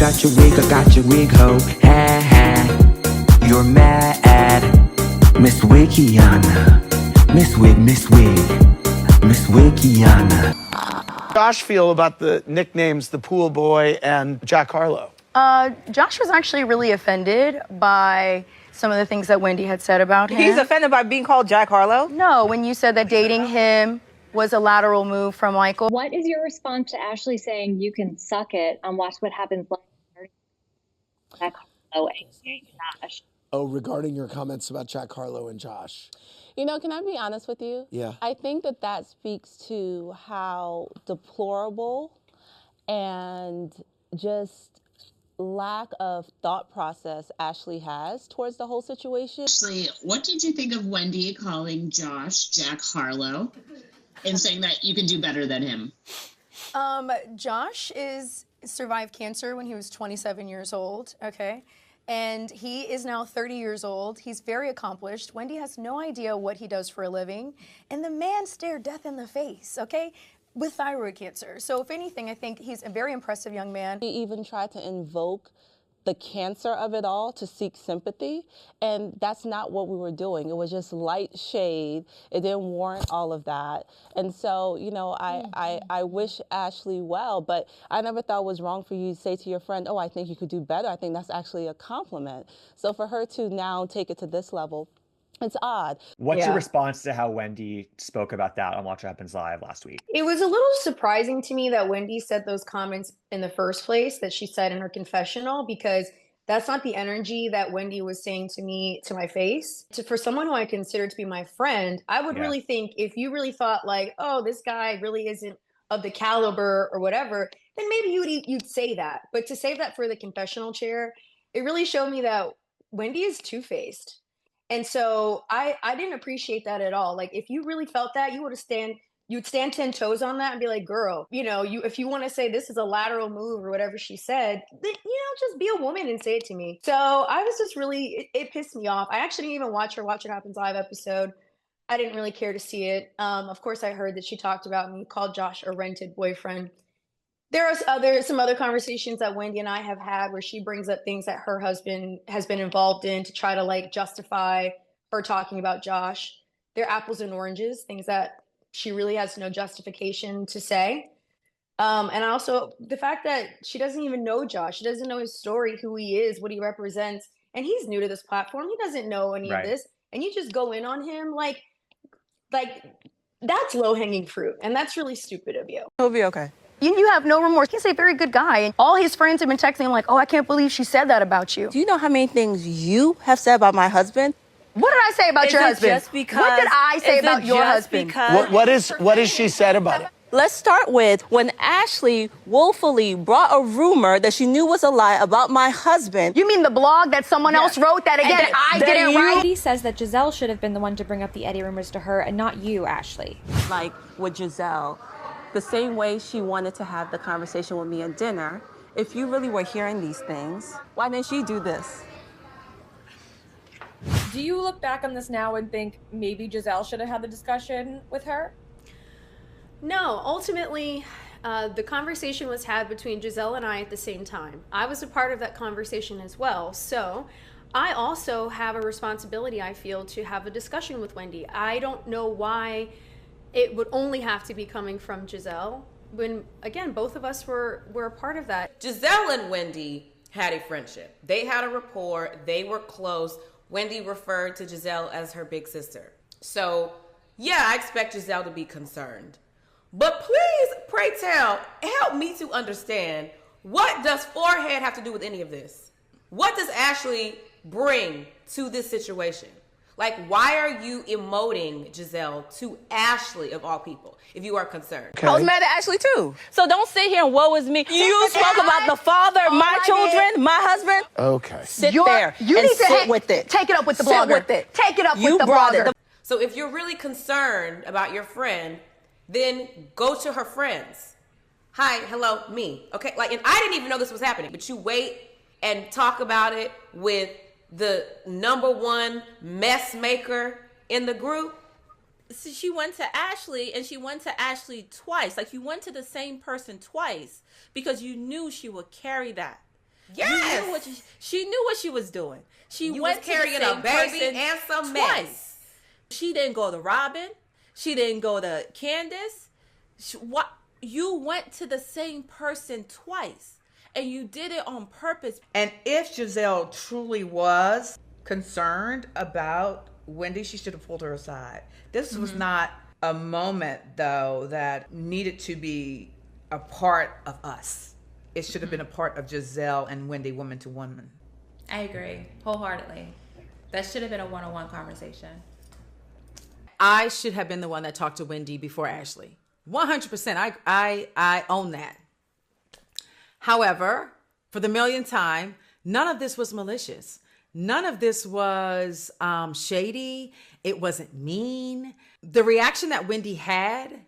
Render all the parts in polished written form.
I got your wig, ho. Ha ha. You're mad. Miss Wikiana. Miss Wikiana. Josh feel about the nicknames The Pool Boy and Jack Harlow? Josh was actually really offended by some of the things that Wendy had said about him. He's offended by being called Jack Harlow? No, when you said that dating him was a lateral move from Michael. What is your response to Ashley saying you can suck it and watch what happens later? Jack Harlow and Josh. Oh, regarding your comments about Jack Harlow and Josh. You know, can I be honest with you? Yeah. I think that speaks to how deplorable and just lack of thought process Ashley has towards the whole situation. Ashley, what did you think of Wendy calling Josh Jack Harlow and saying that you can do better than him? Josh survived cancer when he was 27 years old, okay? And he is now 30 years old. He's very accomplished. Wendy has no idea what he does for a living. And the man stared death in the face, okay, with thyroid cancer. So if anything, I think he's a very impressive young man. He even tried to invoke the cancer of it all to seek sympathy, and that's not what we were doing. It was just light shade. It didn't warrant all of that. And so, you know, I wish Ashley well, but I never thought it was wrong for you to say to your friend, oh, I think you could do better. I think that's actually a compliment. So for her to now take it to this level, it's odd. What's your response to how Wendy spoke about that on Watch What Happens Live last week? It was a little surprising to me that Wendy said those comments in the first place that she said in her confessional, because that's not the energy that Wendy was saying to me to my face. For someone who I consider to be my friend, I would really think if you really thought like, oh, this guy really isn't of the caliber or whatever, then maybe you'd say that. But to save that for the confessional chair, it really showed me that Wendy is two-faced. And so I didn't appreciate that at all. Like, if you really felt that, you'd stand 10 toes on that and be like, girl, you know, if you want to say this is a lateral move or whatever she said, then, you know, just be a woman and say it to me. So I was just really, it pissed me off. I actually didn't even watch her Watch What Happens Live episode. I didn't really care to see it. Of course, I heard that she talked about me, called Josh a rented boyfriend. There are some other conversations that Wendy and I have had where she brings up things that her husband has been involved in to try to like justify her talking about Josh. They're apples and oranges, things that she really has no justification to say. And also the fact that she doesn't even know Josh. She doesn't know his story, who he is, what he represents. And he's new to this platform. He doesn't know any of this. And you just go in on him like that's low-hanging fruit. And that's really stupid of you. He'll be okay. You have no remorse. He's a very good guy. And all his friends have been texting him like, oh, I can't believe she said that about you. Do you know how many things you have said about my husband? What did I say about your husband? Just because, what did I say about your husband? What is she said about it? Let's start with when Ashley woefully brought a rumor that she knew was a lie about my husband. You mean the blog that someone else wrote that, again, I didn't write? Wendy says that Jazelle should have been the one to bring up the Eddie rumors to her and not you, Ashley. Like with Jazelle, the same way she wanted to have the conversation with me at dinner, if you really were hearing these things, why didn't she do this? Do you look back on this now and think maybe Jazelle should have had the discussion with her? No, ultimately, the conversation was had between Jazelle and I at the same time. I was a part of that conversation as well. So I also have a responsibility, I feel, to have a discussion with Wendy. I don't know why it would only have to be coming from Jazelle when, again, both of us were a part of that. Jazelle and Wendy had a friendship. They had a rapport. They were close. Wendy referred to Jazelle as her big sister. So, yeah, I expect Jazelle to be concerned. But please, pray tell, help me to understand, what does forehead have to do with any of this? What does Ashley bring to this situation? Like, why are you emoting Jazelle to Ashley, of all people, if you are concerned? I was mad at Ashley, too. So don't sit here and woe is me. You spoke about the father, my children, my husband. Okay. Sit there and sit with it. Take it up with the blogger. Take it up with the blogger. So if you're really concerned about your friend, then go to her friends. Hi, hello, me. Okay, like, and I didn't even know this was happening, but you wait and talk about it with the number one mess maker in the group. So she went to Ashley, and she went to Ashley twice. Like, you went to the same person twice because you knew she would carry that. Yes. She knew what she was doing. She You went was to the carrying same a baby person and some twice. mess. She didn't go to Robin. She didn't go to Candace. You went to the same person twice, and you did it on purpose. And if Jazelle truly was concerned about Wendy, she should have pulled her aside. This was not a moment, though, that needed to be a part of us. It should have been a part of Jazelle and Wendy, woman to woman. I agree wholeheartedly. That should have been a one-on-one conversation. I should have been the one that talked to Wendy before Ashley. 100%. I own that. However, for the millionth time, none of this was malicious. None of this was shady. It wasn't mean. The reaction that Wendy had,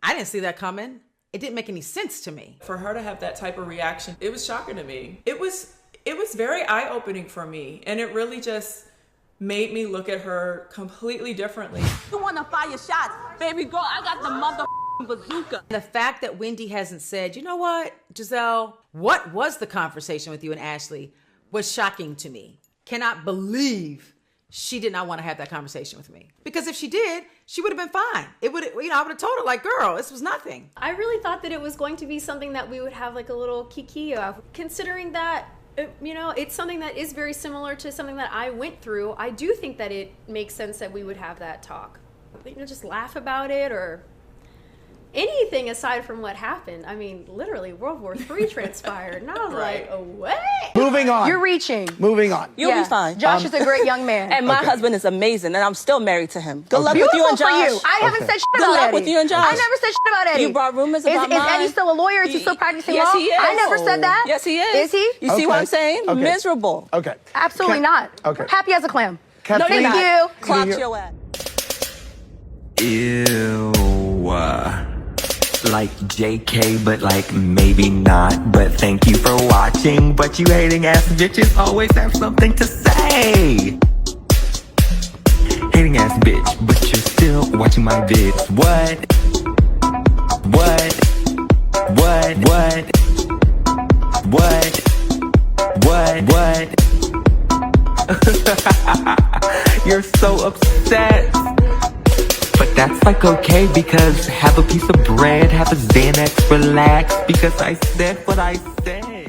I didn't see that coming. It didn't make any sense to me. For her to have that type of reaction, it was shocking to me. It was very eye-opening for me, and it really just made me look at her completely differently. You want to fire shots, baby girl? I got the mother bazooka. The fact that Wendy hasn't said, you know what, Jazelle, what was the conversation with you and Ashley was shocking to me. Cannot believe she did not want to have that conversation with me. Because if she did, she would have been fine. It would, I would have told her, like, girl, this was nothing. I really thought that it was going to be something that we would have like a little kiki of. Considering that, it's something that is very similar to something that I went through, I do think that it makes sense that we would have that talk. Just laugh about it or anything aside from what happened. I mean, literally, World War III transpired, and I was like, oh, what? Moving on. You're reaching. Moving on. You'll be fine. Josh is a great young man. And my husband is amazing, and I'm still married to him. Good luck with you and Beautiful Josh. for you. I haven't said shit Good about luck Eddie. with you and Josh. I never said shit about Eddie. You brought rumors about Is Eddie still a lawyer? Is he still practicing yes, law? he is. I never said that. Yes, he is. Is he? You see what I'm saying? Okay. Miserable. Okay. Absolutely not. Okay. Happy as a clam. Kathleen, Thank you. Clock Can you- your ass. Ew. Like JK, but like maybe not. But thank you for watching. But you hating ass bitches always have something to say. Hating ass bitch, but you're still watching my vids. What? You're so upset. But that's like okay, because have a piece of bread, have a Xanax, relax, because I said what I said.